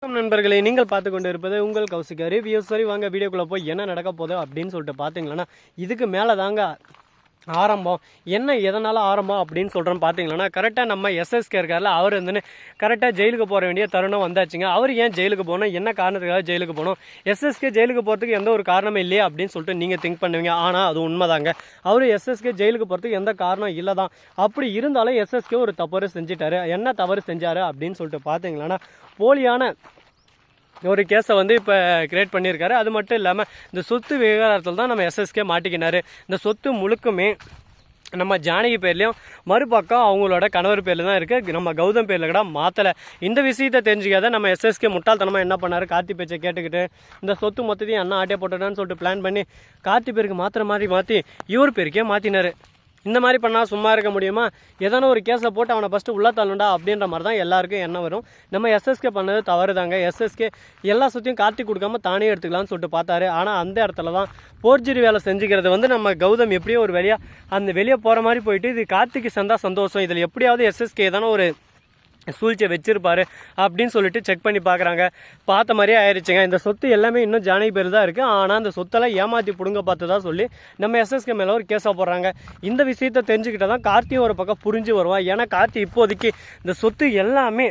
நண்பர்களே, நீங்கள் பார்த்து கொண்டு இருப்பது உங்கள் கௌசிகா ரிவ்யூ. சரி, வாங்க வீடியோக்குள்ளே போய் என்ன நடக்க போகுது அப்படின்னு சொல்லிட்டு பார்த்தீங்களன்னா, இதுக்கு மேலே தாங்க ஆரம்பம். என்ன எதனால் ஆரம்பம் அப்படின்னு சொல்கிறோன்னு பார்த்தீங்களன்னா, கரெக்டாக நம்ம எஸ்எஸ்கே இருக்கார்ல, அவர் வந்துன்னு கரெக்டாக ஜெயிலுக்கு போகிற வேண்டிய தருணம் வந்தாச்சுங்க. அவர் ஏன் ஜெயிலுக்கு போகணும், என்ன காரணத்துக்காக ஜெயிலுக்கு போகணும், எஸ்எஸ்கே ஜெயிலுக்கு போகிறதுக்கு எந்த ஒரு காரணமே இல்லையா அப்படின்னு சொல்லிட்டு நீங்கள் திங்க் பண்ணுவீங்க. ஆனால் அது உண்மைதாங்க. அவர் எஸ்எஸ்கே ஜெயிலுக்கு போகிறதுக்கு எந்த காரணம் இல்லை தான். அப்படி இருந்தாலும் எஸ்எஸ்கே ஒரு தவறு செஞ்சுட்டாரு. என்ன தவறு செஞ்சார் அப்படின்னு சொல்லிட்டு பார்த்தீங்களன்னா, போலியான ஒரு கேஸை வந்து இப்போ கிரியேட் பண்ணியிருக்காரு. அது மட்டும் இல்லாமல் இந்த சொத்து விவகாரத்தில் தான் நம்ம எஸ்எஸ்கே மாட்டிக்கினார். இந்த சொத்து முழுக்குமே நம்ம ஜானகி பேர்லேயும் மறுபக்கம் அவங்களோட கணவர் பேரில் தான் இருக்குது. நம்ம கௌதம் பேரில் கூட மாற்றலை. இந்த விஷயத்தை தெரிஞ்சுக்காத நம்ம எஸ்எஸ்கே முட்டாள்தனமாக என்ன பண்ணார், கார்த்தி பேச்சை கேட்டுக்கிட்டு இந்த சொத்து மொத்தத்தையும் அண்ணா ஆட்டே போட்டுட்டான்னு சொல்லிட்டு பிளான் பண்ணி கார்த்தி பேருக்கு மாற்றுற மாதிரி மாற்றி இவர் பேருக்கே மாற்றினார். இந்த மாதிரி பண்ணால் சும்மா இருக்க முடியுமா? ஏதான ஒரு கேஸை போட்டு அவனை ஃபஸ்ட்டு உள்ள தள்ளுண்டா அப்படின்ற மாதிரி தான் எல்லாருக்கும் என்ன வரும். நம்ம எஸ்எஸ்கே பண்ணது தவறு தாங்க. எஸ்எஸ்கே எல்லா சொத்தையும் கார்த்தி கொடுக்காம தானே எடுத்துக்கலாம்னு சொல்லிட்டு பார்த்தாரு. ஆனால் அந்த இடத்துல தான் போர்ஜரி வேலை செஞ்சுக்கிறது வந்து நம்ம கௌதம் எப்படியோ ஒரு வெளியே போகிற மாதிரி போயிட்டு இது கார்த்திக்கு சந்தா சந்தோஷம், இதில் எப்படியாவது எஸ்எஸ்கே ஏதான ஒரு சூழ்ச்சியை வச்சிருப்பாரு அப்படின்னு சொல்லிட்டு செக் பண்ணி பார்க்குறாங்க. பார்த்த மாதிரியே ஆயிடுச்சுங்க. இந்த சொத்து எல்லாமே இன்னும் ஜானகி பேர் தான் இருக்குது. ஆனால் அந்த சொத்தெல்லாம் ஏமாற்றி பிடுங்க பார்த்து தான் சொல்லி நம்ம எஸ்எஸ்கே மேலே ஒரு கேஸாக போடுறாங்க. இந்த விஷயத்தை தெரிஞ்சுக்கிட்டால் தான் கார்த்தியும் ஒரு பக்கம் புரிஞ்சு வருவான். ஏன்னா கார்த்தி இப்போதைக்கு இந்த சொத்து எல்லாமே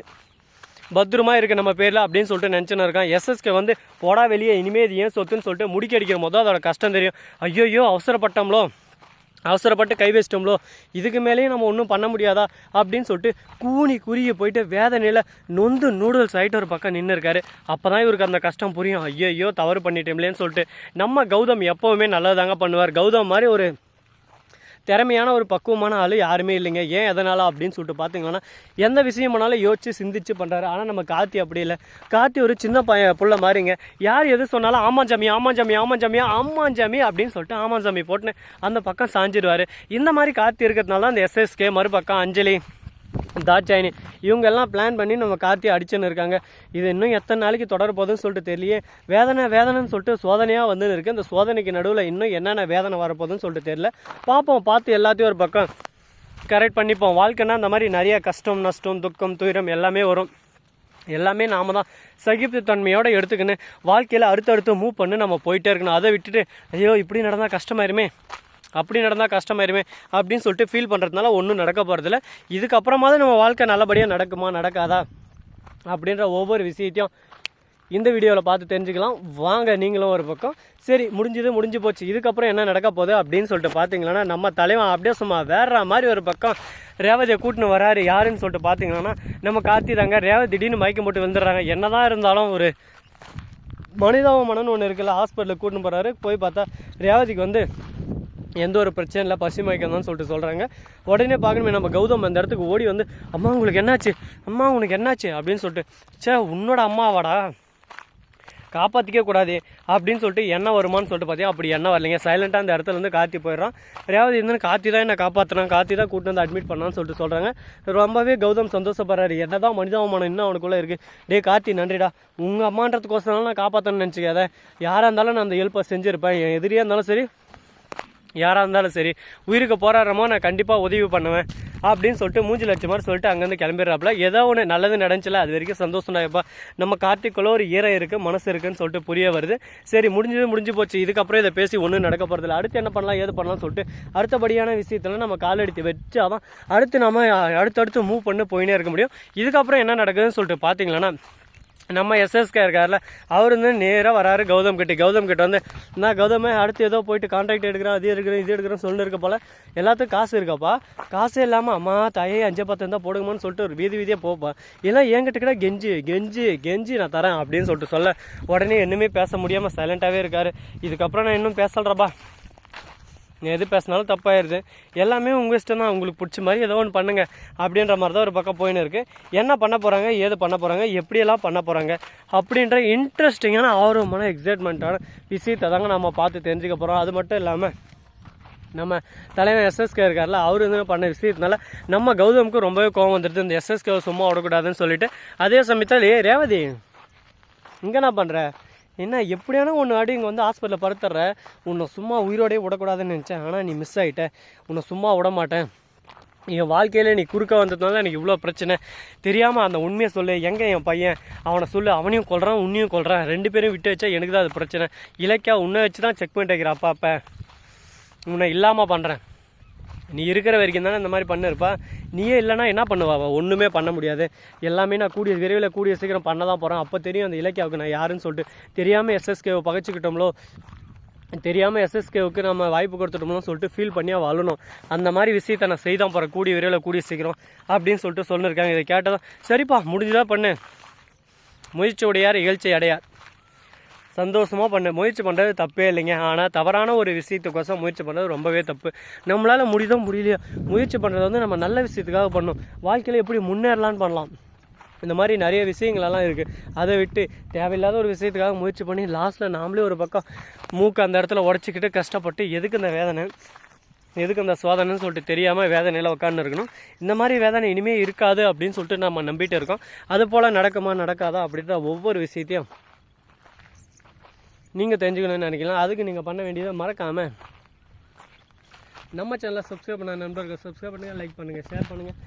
பத்திரமா இருக்குது நம்ம பேரில் அப்படின்னு சொல்லிட்டு நினச்சின்னு இருக்கான். எஸ்எஸ்கே வந்து போடா வெளியே, இனிமேல் இது ஏன் சொத்துன்னு சொல்லிட்டு முடிக்க அடிக்கிற போது அதோட கஷ்டம் தெரியும். ஐயோ அவசரப்பட்டு கை வச்சிட்டோம்லோ, இதுக்கு மேலேயும் நம்ம ஒன்றும் பண்ண முடியாதா அப்படின்னு சொல்லிட்டு கூனி குறுகி போயிட்டு வேதனையில் நொந்து நூடுல்ஸ் ஆகிட்டு ஒரு பக்கம் நின்று இருக்காரு. அப்போ தான் இவருக்கு அந்த கஷ்டம் புரியும். ஐயோ தவறு பண்ணிட்டோம்லேன்னு சொல்லிட்டு. நம்ம கௌதம் எப்போவுமே நல்லதாங்க பண்ணுவார். கௌதம் மாதிரி ஒரு திறமையான ஒரு பக்குவமான ஆள் யாருமே இல்லைங்க. ஏன் எதனால் அப்படின்னு சொல்லிட்டு பார்த்தீங்கன்னா, எந்த விஷயம் பண்ணாலும் யோசிச்சு சிந்திச்சு பண்ணுறாரு. ஆனால் நம்ம கார்த்தி அப்படி இல்லை. கார்த்தி ஒரு சின்ன புள்ள மாதிரிங்க. யார் எது சொன்னாலும் ஆமாஞ்சாமி அப்படின்னு சொல்லிட்டு ஆமாஞ்சாமி போட்டுன்னு அந்த பக்கம் சாஞ்சிடுவார். இந்த மாதிரி கார்த்தி இருக்கிறதுனால தான் அந்த எஸ்எஸ்கே மறுபக்கம் அஞ்சலி தாட்சாயினி இவங்கெல்லாம் பிளான் பண்ணி நம்ம கார்த்தியை அடிச்சுன்னு இருக்காங்க. இது இன்னும் எத்தனை நாளைக்கு தொடர போகுதுன்னு சொல்லிட்டு தெரியலையே. வேதனைன்னு சொல்லிட்டு சோதனையாக வந்துன்னு இருக்குது. இந்த சோதனைக்கு நடுவில் இன்னும் என்னென்ன வேதனை வரப்போகுதுன்னு சொல்லிட்டு தெரியல. பார்த்து எல்லாத்தையும் ஒரு பக்கம் கரெக்ட் பண்ணிப்போம். வாழ்க்கைன்னா இந்த மாதிரி நிறைய கஷ்டம், நஷ்டம், துக்கம், துயரம் எல்லாமே வரும். எல்லாமே நாம் தான் சகிப்புத்தன்மையோடு எடுத்துக்கின்னு வாழ்க்கையில் அடுத்தடுத்து மூவ் பண்ணி நம்ம போயிட்டே இருக்கணும். அதை விட்டுட்டு ஐயோ இப்படி நடந்தால் கஷ்டமாயிருமே, அப்படி நடந்தால் கஷ்டமாயிருமே அப்படின்னு சொல்லிட்டு ஃபீல் பண்ணுறதுனால ஒன்றும் நடக்க போகிறதில்ல. இதுக்கப்புறமாவது நம்ம வாழ்க்கை நல்லபடியாக நடக்குமா நடக்காதா அப்படின்ற ஒவ்வொரு விஷயத்தையும் இந்த வீடியோவில் பார்த்து தெரிஞ்சுக்கலாம். வாங்க நீங்களும் ஒரு பக்கம். சரி, முடிஞ்சு போச்சு, இதுக்கப்புறம் என்ன நடக்க போகுது அப்படின்னு சொல்லிட்டு பார்த்தீங்கன்னா, நம்ம தலைவன் அப்படியே சும்மா வேற மாதிரி ஒரு பக்கம் ரேவதியை கூட்டின்னு வராரு. யாருன்னு சொல்லிட்டு பார்த்தீங்கன்னா நம்ம கார்த்தி தாங்க. ரேவதி திடீர்னு மயக்கம் போட்டு வந்துடுறாங்க. என்னதான் இருந்தாலும் ஒரு மனிதாபமானன்னு ஒன்று இருக்குல்ல, ஹாஸ்பிட்டலுக்கு கூட்டின்னு போகிறாரு. போய் பார்த்தா ரேவதிக்கு வந்து எந்த ஒரு பிரச்சனை இல்லை, பசி மயக்கம் தான் சொல்லிட்டு சொல்கிறாங்க. உடனே பார்க்கணுமே நம்ம கௌதம் அந்த இடத்துக்கு ஓடி வந்து அம்மா உங்களுக்கு என்னாச்சு அப்படின்னு சொல்லிட்டு உன்னோட அம்மாவாடா, காப்பாற்றிக்க கூடாது அப்படின்னு சொல்லிட்டு என்ன வருமானு சொல்லிட்டு பார்த்தீங்க. அப்படி என்ன வரலைங்க. சைலண்ட்டாக அந்த இடத்துல வந்து கார்த்தி போயிடுறான். ரேவதி இருந்தாலும் கார்த்தி தான் என்ன காப்பாற்றுறான், கார்த்தி தான் கூட்டு வந்து அட்மிட் பண்ணான்னு சொல்லிட்டு சொல்கிறாங்க. ரொம்பவே கௌதம் சந்தோஷப்படுறாரு. என்ன தான் மனிதாபமானம் இன்னும் அவனுக்குள்ளே இருக்குது. டே கார்த்தி நன்றிடா, உங்கள் அம்மான்றதுக்கோசரம் நான் காப்பாற்றணும்னு நினச்சிக்காத. யாராக இருந்தாலும் நான் அந்த ஹெல்ப்பை செஞ்சுருப்பேன். என் எதிரியாக இருந்தாலும் சரி, யாராக இருந்தாலும் சரி, உயிருக்கு போராடுறமோ நான் கண்டிப்பாக உதவி பண்ணுவேன் அப்படின்னு சொல்லிட்டு மூஞ்சி லட்ச மாதிரி சொல்லிட்டு அங்கேருந்து கிளம்பிடுறாப்புல. ஏதோ ஒன்று நல்லது நடந்துச்சுல, அது வரைக்கும் சந்தோஷம்டாப்பா. நம்ம கார்த்திக்குள்ளே ஒரு ஈரம் இருக்குது, மனசு இருக்குன்னு சொல்லிட்டு புரிய வருது. சரி, முடிஞ்சு போச்சு, இதுக்கப்புறம் இதை பேசி ஒன்றும் நடக்க போகிறதில்ல. அடுத்து என்ன பண்ணலாம் ஏது பண்ணலாம்னு சொல்லிட்டு அடுத்தபடியான விஷயத்தில் நம்ம காலெடுத்து வச்சாதான் அடுத்து நம்ம அடுத்தடுத்து மூவ் பண்ணி போயினே இருக்க முடியும். இதுக்கப்புறம் என்ன நடக்குதுன்னு சொல்லிட்டு பார்த்தீங்களன்னா, நம்ம எஸ்எஸ்கே இருக்கார்ல, அவர் வந்து நேராக வராரு கௌதம் கிட்ட வந்து நான் கௌதமே அடுத்து ஏதோ போயிட்டு கான்ட்ராக்ட் எடுக்கிறேன், இது எடுக்கிறேன்னு சொல்லி இருக்க போல். எல்லாத்துக்கும் காசு இருக்காப்பா, காசே இல்லாமல் அம்மா தாயே 5-10 இருந்தால் போடுங்கன்னு சொல்லிட்டு ஒரு வீதியாக போப்பா. இல்லை என்கிட்ட கூட கெஞ்சி நான் தரேன் அப்படின்னு சொல்லிட்டு சொல்ல, உடனே இன்னுமே பேச முடியாமல் சைலண்ட்டாகவே இருக்கார். இதுக்கப்புறம் நான் இன்னும் பேசலறப்பா, எது பேசினாலும் தப்பாயிருது, எல்லாமே உங்கள் இஷ்டம் தான், உங்களுக்கு பிடிச்ச மாதிரி ஏதோ ஒன்று பண்ணுங்கள் அப்படின்ற மாதிரி தான் ஒரு பக்கம் போயின்னு இருக்குது. என்ன பண்ண போகிறாங்க, ஏது பண்ண போகிறாங்க, எப்படியெல்லாம் பண்ண போகிறாங்க அப்படின்ற இன்ட்ரெஸ்டிங்கான ஆர்வமான எக்ஸைட்மெண்ட்டான விஷயத்தை தாங்க நம்ம பார்த்து தெரிஞ்சுக்க போகிறோம். அது மட்டும் இல்லாமல் நம்ம தலைவர் எஸ்எஸ்கே இருக்கார்ல, அவர் வந்து பண்ண விஷயத்தினால நம்ம கௌதமுக்கு ரொம்பவே கோவம் வந்துடுது. இந்த எஸ்எஸ்கே சும்மா விடக்கூடாதுன்னு சொல்லிட்டு. அதே சமயத்தில் ரேவதி இங்கே என்ன பண்ணுற, என்ன எப்படியான ஒன்று ஆடி இங்கே வந்து ஹாஸ்பிட்டலில் படுத்துற, உன்னை சும்மா உயிரோடே விடக்கூடாதுன்னு நினச்சேன், ஆனால் நீ மிஸ் ஆகிட்ட, உன்னை சும்மா விட மாட்டேன் என் வாழ்க்கையில் நீ குறுக்க வந்ததுனால எனக்கு இவ்வளோ பிரச்சனை, தெரியாமல் அந்த உண்மையை சொல்லு, எங்கே என் பையன், அவனை சொல்லு, அவனையும் கொல்றான் உன்னையும் கொல்றான், 2 பேரும் விட்டு வச்சா எனக்கு தான் அது பிரச்சனை, இலக்கியா உன்னை வச்சு தான் செக் பண்ணிட்டு வைக்கிற அப்பா உன்னை இல்லாமல் பண்ணுறேன், நீ இருக்கிற வரைக்கும் தானே இந்த மாதிரி பண்ணிருப்பா, நீயே இல்லைனா என்ன பண்ணுவா, ஒன்றுமே பண்ண முடியாது, எல்லாமே நான் கூடிய சீக்கிரம் பண்ண தான் போகிறேன், அப்போ தெரியும் அந்த இலக்கியாவுக்கு நான் யாருன்னு சொல்லிட்டு, தெரியாமல் எஸ்எஸ்கேவை பகைச்சிக்கிட்டோம்லோ, தெரியாமல் எஸ்எஸ்கேவுக்கு நம்ம வாய்ப்பு கொடுத்துட்டோம்னு சொல்லிட்டு ஃபீல் பண்ணியாக வாழணும், அந்த மாதிரி விஷயத்தை நான் செய்தான் போகிறேன் கூடிய சீக்கிரம் அப்படின்னு சொல்லிட்டு சொல்லியிருக்காங்க. இதை கேட்டதான் சரிப்பா முடிஞ்சுதா பண்ணு, முயற்சி உடையார் இகழ்ச்சி அடையார், சந்தோஷமாக பண்ணு, முயற்சி பண்ணுறது தப்பே இல்லைங்க. ஆனால் தவறான ஒரு விஷயத்துக்கோசம் முயற்சி பண்ணுறது ரொம்பவே தப்பு. நம்மளால் முடியலையோ முயற்சி பண்ணுறது வந்து நம்ம நல்ல விஷயத்துக்காக பண்ணணும், வாழ்க்கையில் எப்படி முன்னேறலான்னு பண்ணலாம். இந்த மாதிரி நிறைய விஷயங்களெல்லாம் இருக்குது. அதை விட்டு தேவையில்லாத ஒரு விஷயத்துக்காக முயற்சி பண்ணி லாஸ்ட்டில் நாமளே ஒரு பக்கம் மூக்கு அந்த இடத்துல உடச்சிக்கிட்டு கஷ்டப்பட்டு எதுக்கு இந்த வேதனை, எதுக்கு அந்த சோதனைன்னு சொல்லிட்டு தெரியாமல் வேதனையில் உட்காந்து இருக்கணும். இந்த மாதிரி வேதனை இனிமேல் இருக்காது அப்படின்னு சொல்லிட்டு நம்ம நம்பிட்டு இருக்கோம். அது போல் நடக்குமா நடக்காதா அப்படின்ற ஒவ்வொரு விஷயத்தையும் நீங்கள் தெரிஞ்சுக்கணும்னு நினைக்கலாம். அதுக்கு நீங்கள் பண்ண வேண்டியதை மறக்காமல் நம்ம சேனலை சப்ஸ்கிரைப் பண்ண நண்பர்கள் சப்ஸ்கிரைப் பண்ணுங்கள், லைக் பண்ணுங்கள், ஷேர் பண்ணுங்கள்,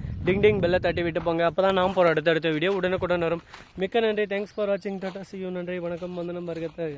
டிங் பெல்லை தட்டி விட்டு போங்க. அப்போ தான் நாம் போகிற அடுத்த வீடியோ உடனுக்குடன் வரும். மிக்க நன்றி, தேங்க்ஸ் ஃபார் வாட்சிங், டாடா, see you, நன்றி, வணக்கம், வந்தனம், வருகை.